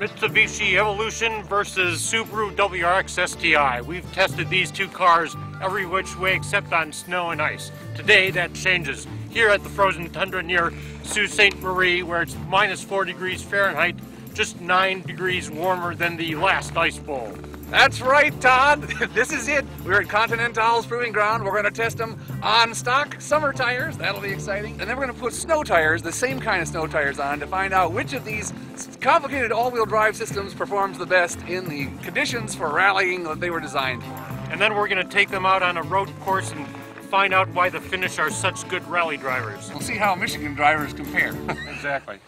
Mitsubishi Evolution versus Subaru WRX STI. We've tested these two cars every which way except on snow and ice. Today that changes. Here at the frozen tundra near Sault Ste. Marie, where it's -4 degrees Fahrenheit, just 9 degrees warmer than the last ice bowl. That's right, Todd. This is it. We're at Continental's Proving Ground. We're going to test them on stock summer tires. That'll be exciting. And then we're going to put snow tires, the same kind of snow tires on, to find out which of these complicated all-wheel drive systems performs the best in the conditions for rallying that they were designed for. And then we're going to take them out on a road course and find out why the Finnish are such good rally drivers. We'll see how Michigan drivers compare. Exactly.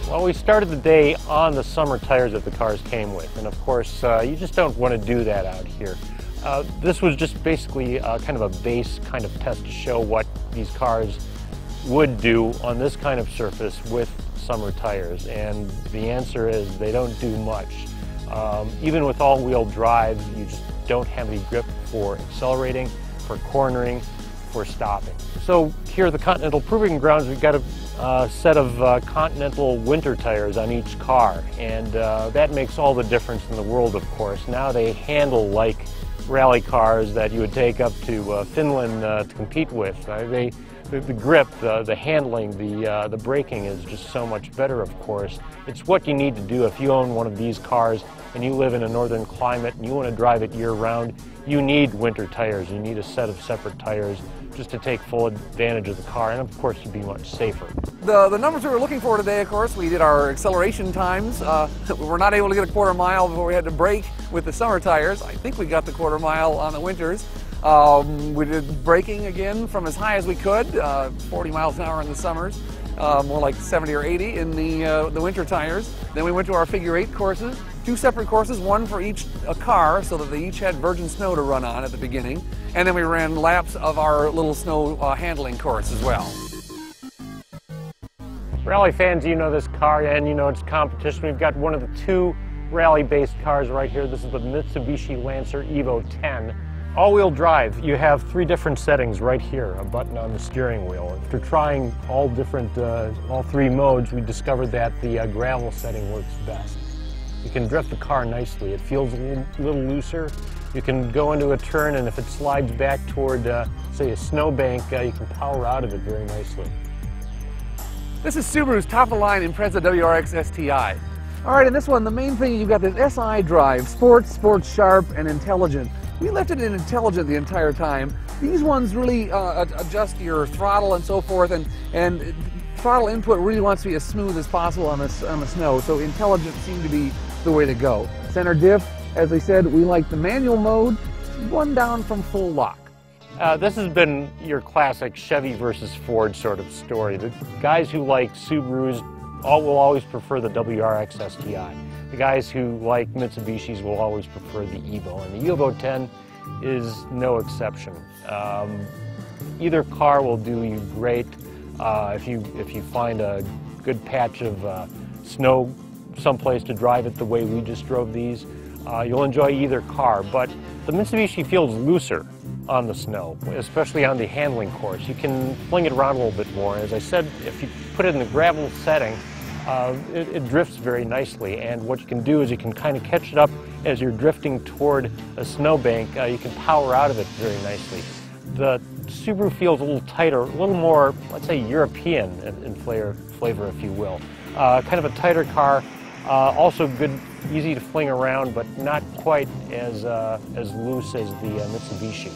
Well, we started the day on the summer tires that the cars came with, and of course you just don't want to do that out here. This was just basically kind of a base kind of test to show what these cars would do on this kind of surface with summer tires, and the answer is they don't do much. Even with all-wheel drive, you just don't have any grip for accelerating, for cornering, for stopping. So here at the Continental Proving Grounds, we've got a set of Continental winter tires on each car, and that makes all the difference in the world, of course. Now they handle like rally cars that you would take up to Finland to compete with. The grip, the handling, the braking is just so much better, of course. It's what you need to do if you own one of these cars and you live in a northern climate and you want to drive it year-round. You need winter tires. You need a set of separate tires just to take full advantage of the car, and of course to be much safer. The numbers we were looking for today, of course, we did our acceleration times. We were not able to get a quarter mile before we had to brake with the summer tires. I think we got the quarter mile on the winters. We did braking again from as high as we could, 40 miles an hour in the summers, more like 70 or 80 in the winter tires. Then we went to our figure 8 courses, 2 separate courses, one for each car, so that they each had virgin snow to run on at the beginning. And then we ran laps of our little snow handling course as well. Rally fans, you know this car and you know its competition. We've got one of the 2 rally-based cars right here. This is the Mitsubishi Lancer EVO 10. All-wheel drive, you have 3 different settings right here, a button on the steering wheel. After trying all 3 modes, we discovered that the gravel setting works best. You can drift the car nicely. It feels a little looser. You can go into a turn, and if it slides back toward, say, a snowbank, you can power out of it very nicely. This is Subaru's top-of-the-line Impreza WRX STI. All right, in this one, the main thing, you've got this SI drive, sports, sharp, and intelligent. We left it in intelligent the entire time. These ones really adjust your throttle and so forth, and throttle input really wants to be as smooth as possible on the snow, so intelligent seemed to be the way to go. Center diff, as I said, we like the manual mode, 1 down from full lock. This has been your classic Chevy versus Ford sort of story. The guys who like Subarus will always prefer the WRX STI. The guys who like Mitsubishis will always prefer the EVO, and the EVO 10 is no exception. Either car will do you great. If you find a good patch of snow someplace to drive it the way we just drove these, you'll enjoy either car. But the Mitsubishi feels looser on the snow, especially on the handling course. You can fling it around a little bit more. As I said, if you put it in the gravel setting, it drifts very nicely, and what you can do is you can kind of catch it up as you're drifting toward a snowbank. You can power out of it very nicely. The Subaru feels a little tighter, a little more, let's say, European in flavor, if you will. Kind of a tighter car, also good, easy to fling around, but not quite as loose as the Mitsubishi.